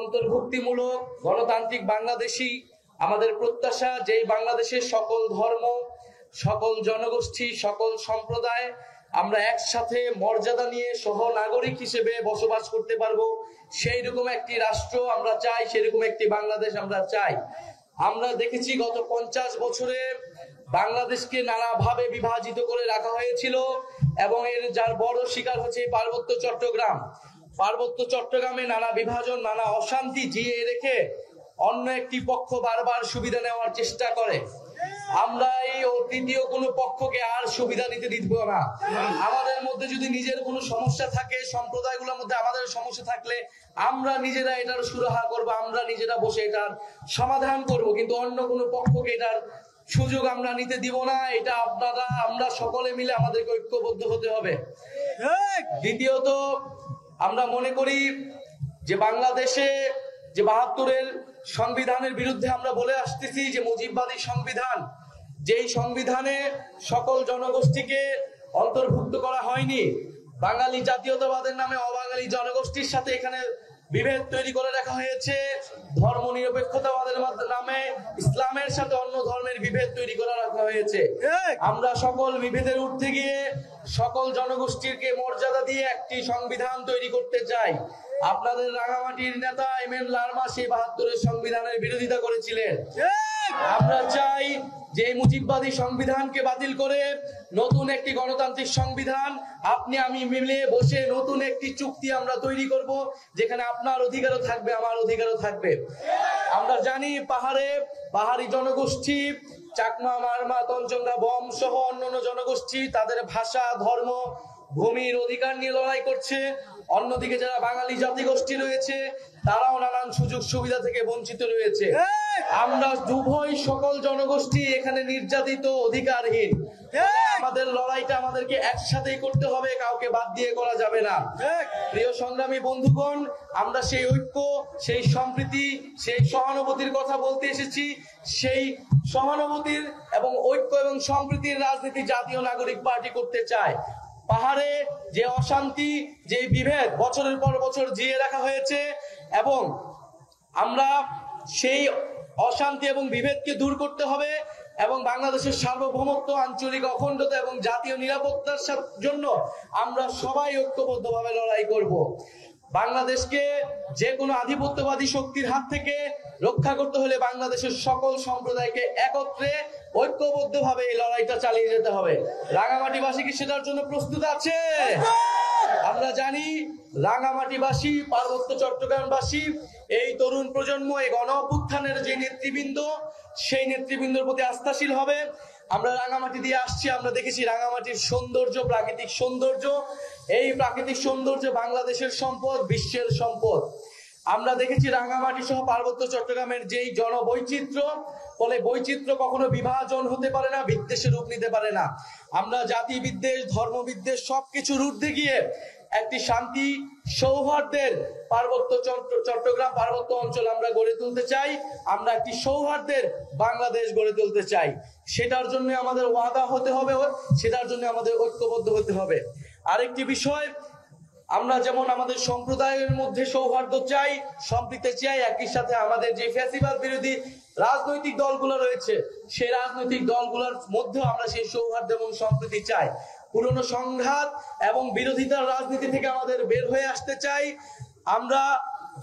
অন্তর্ভুক্তিমূলক গণতান্ত্রিক বাংলাদেশী আমাদের প্রত্যাশা, যেই বাংলাদেশের সকল ধর্ম, সকল জনগোষ্ঠী, সকল সম্প্রদায় আমরা একসাথে মর্যাদা নিয়ে সহ নাগরিক হিসেবে বসবাস করতে পারবো, সেই রকম একটি রাষ্ট্র আমরা চাই, সেরকম একটি বাংলাদেশ আমরা চাই। আমরা দেখেছি গত 50 বছরে বাংলাদেশকে নানাভাবে বিভাজিত করে রাখা হয়েছিল এবং এর যার বড় শিকার হচ্ছে পার্বত্য চট্টগ্রাম। পার্বত্য চট্টগ্রামে নানা বিভাজন, নানা অশান্তি জিয়ে রেখে অন্য একটি পক্ষ বারবার সুবিধা নেওয়ার চেষ্টা করে। আমরা এই তৃতীয় কোনো পক্ষকে আর সুবিধা নিতে দিব না। আমাদের মধ্যে যদি নিজের কোনো সমস্যা থাকে, সম্প্রদায়গুলোর মধ্যে আমাদের সমস্যা থাকলে আমরা নিজেরা এটার সুরাহা করব, আমরা নিজেরা বসে এটার সমাধান করব, কিন্তু অন্য কোনো পক্ষকে এটার সুযোগ আমরা নিতে দিব না। এটা আমরা সকলে মিলে আমাদেরকে ঐক্যবদ্ধ হতে হবে। দ্বিতীয়ত, আমরা মনে করি যে বাংলাদেশে যে 72-এর সংবিধানের বিরুদ্ধে আমরা বলে আসতেছি যে মুজিববাদী সংবিধান, যেই সংবিধানে সকল জনগোষ্ঠীকে অন্তর্ভুক্ত করা হয়নি, বাঙালি জাতীয়তাবাদের নামে অবাঙালি জনগোষ্ঠীর সাথে এখানে বিভেদ তৈরি করে রাখা হয়েছে, ধর্ম নিরপেক্ষতাবাদের নামে ইসলামের সাথে অন্য ধর্মের বিভেদ তৈরি করে রাখা হয়েছে। আমরা সকল বিভেদের ঊর্ধ্বে গিয়ে সকল জনগোষ্ঠীকে মর্যাদা দিয়ে একটি সংবিধান তৈরি করতে চাই। আপনাদের রাঙামাটির নেতা এম এন লারমা সেই 72-এর সংবিধানের বিরোধিতা করেছিলেন। আমরা চাই যে মুজিববাদী সংবিধানকে বাতিল করে নতুন একটি গণতান্ত্রিক সংবিধান আপনি আমি মিলে বসে নতুন একটি চুক্তি আমরা তৈরি করব, যেখানে আপনার অধিকারও থাকবে, আমার অধিকারও থাকবে। আমরা জানি পাহাড়ি জনগোষ্ঠী, চাকমা, মারমা, তঞ্চঙ্গা, বম সহ অন্যান্য জনগোষ্ঠী তাদের ভাষা, ধর্ম, ভূমির অধিকার নিয়ে লড়াই করছে। অন্যদিকে যারা বাঙালি জাতিগোষ্ঠী রয়েছে তারাও নানান সুযোগ সুবিধা থেকে বঞ্চিত রয়েছে। আমরা উভয় সকল জনগোষ্ঠী এখানে নির্যাতিত, অধিকারহীন। আমাদের লড়াইটা আমাদেরকে একসাথেই করতে হবে, কাউকে বাদ দিয়ে করা যাবে না। প্রিয় সংগ্রামী বন্ধুগণ, আমরা সেই ঐক্য, সেই সম্প্রীতি, সেই সহানুভূতির কথা বলতে এসেছি। সেই সহানুভূতির এবং ঐক্য এবং সম্প্রীতির রাজনীতি জাতীয় নাগরিক পার্টি করতে চায়। পাহাড়ে যে অশান্তি, যে বিভেদ বছরের পর বছর জিয়ে রাখা হয়েছে, এবং আমরা সেই অশান্তি এবং বিভেদকে দূর করতে হবে এবং বাংলাদেশের সার্বভৌমত্ব, আঞ্চলিক অখণ্ডতা এবং জাতীয় নিরাপত্তার জন্য আমরা সবাই ঐক্যবদ্ধভাবে লড়াই করব। বাংলাদেশকে যে কোনো আধিপত্যবাদী শক্তির হাত থেকে রক্ষা করতে হলে বাংলাদেশের সকল সম্প্রদায়কে একত্রে ঐক্যবদ্ধভাবে এই লড়াইটা চালিয়ে যেতে হবে। রাঙামাটিবাসী কি সেটার জন্য প্রস্তুত আছে? আমরা জানি রাঙামাটিবাসী, পার্বত্য চট্টগ্রামবাসী, এই তরুণ প্রজন্ম, এই গণ অভ্যুত্থানের যে নেতৃবৃন্দ, সেই নেতৃবৃন্দের প্রতি আস্থাশীল হবে। আমরা রাঙামাটি দিয়ে আসছি, আমরা দেখেছি রাঙামাটির সৌন্দর্য, প্রাকৃতিক সৌন্দর্য। এই প্রাকৃতিক সৌন্দর্য বাংলাদেশের সম্পদ, বিশ্বের সম্পদ। আমরা দেখেছি রাঙামাটি সহ পার্বত্য চট্টগ্রামের যেই জনবৈচিত্র্য, ফলে বৈচিত্র্য কখনো বিভাজন হতে পারে না, বিদ্বেষের রূপ নিতে পারে না। আমরা জাতি বিদ্বেষ, ধর্ম বিদ্বেষ সবকিছুর ঊর্ধ্বে গিয়ে একটি শান্তি, সৌহার্দ্যের পার্বত্য চট্টগ্রাম পার্বত্য অঞ্চল আমরা গড়ে তুলতে চাই। আমরা একটি সৌহার্দ্যের বাংলাদেশ গড়ে তুলতে চাই। সেটার জন্য আমাদের ওয়াদা হতে হবে, সেটার জন্য আমাদের ঐক্যবদ্ধ হতে হবে। আরেকটি বিষয়, আমরা যেমন আমাদের সম্প্রদায়ের মধ্যে সৌহার্দ্য চাই, সম্প্রীতি চাই, একই সাথে আমাদের যে ফ্যাসিবাদ বিরোধী রাজনৈতিক দলগুলো রয়েছে সেই রাজনৈতিক দলগুলোর মধ্যেও আমরা সেই সৌহার্দ্য এবং সম্প্রীতি চাই। পুরনো সংঘাত এবং বিরোধিতার রাজনীতি থেকে আমাদের বের হয়ে আসতে চাই। আমরা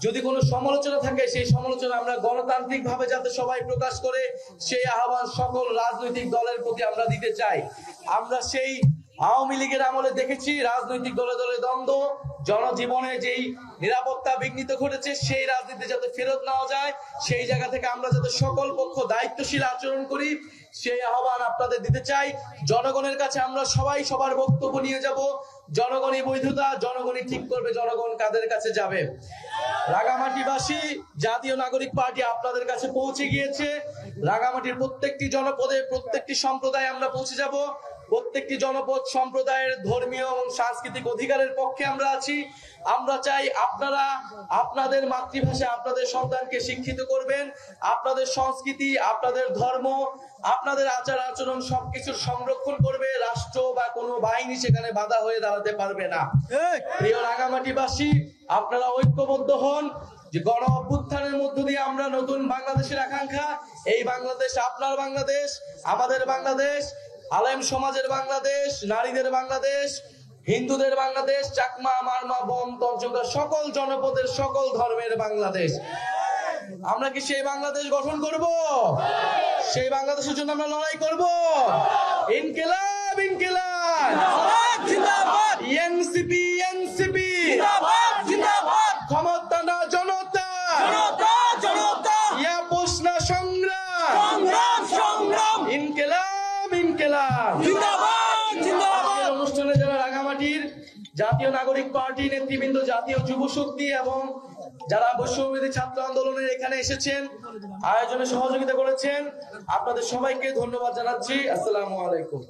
যদি কোনো সমালোচনা থাকে, সেই সমালোচনা আমরা গণতান্ত্রিক ভাবে যাতে সবাই প্রকাশ করে, সেই আহ্বান সকল রাজনৈতিক দলের প্রতি আমরা দিতে চাই। আমরা সেই আওয়ামী লীগের আমলে দেখেছি রাজনৈতিক দলে দলে দ্বন্দ্ব, জনজীবনে যেই নিরাপত্তা বিঘ্নিত ঘটেছে, সেই রাজনীতি যাতে ফেরত নেওয়া যায়, সেই জায়গা থেকে আমরা যাতে সকল পক্ষ দায়িত্বশীল আচরণ করি, সেই আহ্বান আপনাদের দিতে চাই। জনগণের কাছে আমরা সবাই সবার বক্তব্য নিয়ে যাব। জনগণই বৈধতা, জনগণই ঠিক করবে জনগণ কাদের কাছে যাবে। রাঙামাটিবাসী, জাতীয় নাগরিক পার্টি আপনাদের কাছে পৌঁছে গিয়েছে। রাঙামাটির প্রত্যেকটি জনপদে, প্রত্যেকটি সম্প্রদায়ে আমরা পৌঁছে যাব। প্রত্যেকটি জনপদ সম্প্রদায়ের ধর্মীয় এবং সাংস্কৃতিক অধিকারের পক্ষে আমরা আছি। আমরা চাই আপনারা আপনাদের মাতৃভাষা আপনাদের সন্তানকে শিক্ষিত করবেন, আপনাদের সংস্কৃতি, আপনাদের ধর্ম, আপনাদের আচার আচরণ সবকিছুর সংরক্ষণ করবে। রাষ্ট্র বা কোনো বাহিনী সেখানে বাধা হয়ে দাঁড়াতে পারবে না। প্রিয় রাঙামাটিবাসী, আপনারা ঐক্যবদ্ধ হন। যে গণ অভ্যুত্থানের মধ্য দিয়ে আমরা নতুন বাংলাদেশের আকাঙ্ক্ষা, এই বাংলাদেশ আপনার বাংলাদেশ, আমাদের বাংলাদেশ, আলেম সমাজের বাংলাদেশ, নারীদের বাংলাদেশ, হিন্দুদের বাংলাদেশ, চাকমা, মারমা, বম, তর্জনদার সকল জনপদের সকল ধর্মের বাংলাদেশ। আমরা কি সেই বাংলাদেশ গঠন করব? সেই বাংলাদেশের জন্য আমরা লড়াই করব। ইনকিলাব, ইনকিলাব, জিন্দাবাদ, এনসিপি, এনসিপি, জিন্দাবাদ, জিন্দাবাদ, ক্ষমতা না জনতা, জনতা, জনতা, ইয়া পোষনা সংগ্রাম, সংগ্রাম, সংগ্রাম, ইনকিলাব, ইনকিলাব, জিন্দাবাদ, জিন্দাবাদ। অনুষ্ঠানে যারা রাঙামাটির জাতীয় নাগরিক পার্টি নেতৃবৃন্দ, জাতীয় যুব শক্তি এবং যারা বৈষম্যবিরোধী ছাত্র আন্দোলনের এখানে এসেছেন, আয়োজনে সহযোগিতা করেছেন, আপনাদের সবাইকে ধন্যবাদ জানাচ্ছি। আসসালামু আলাইকুম।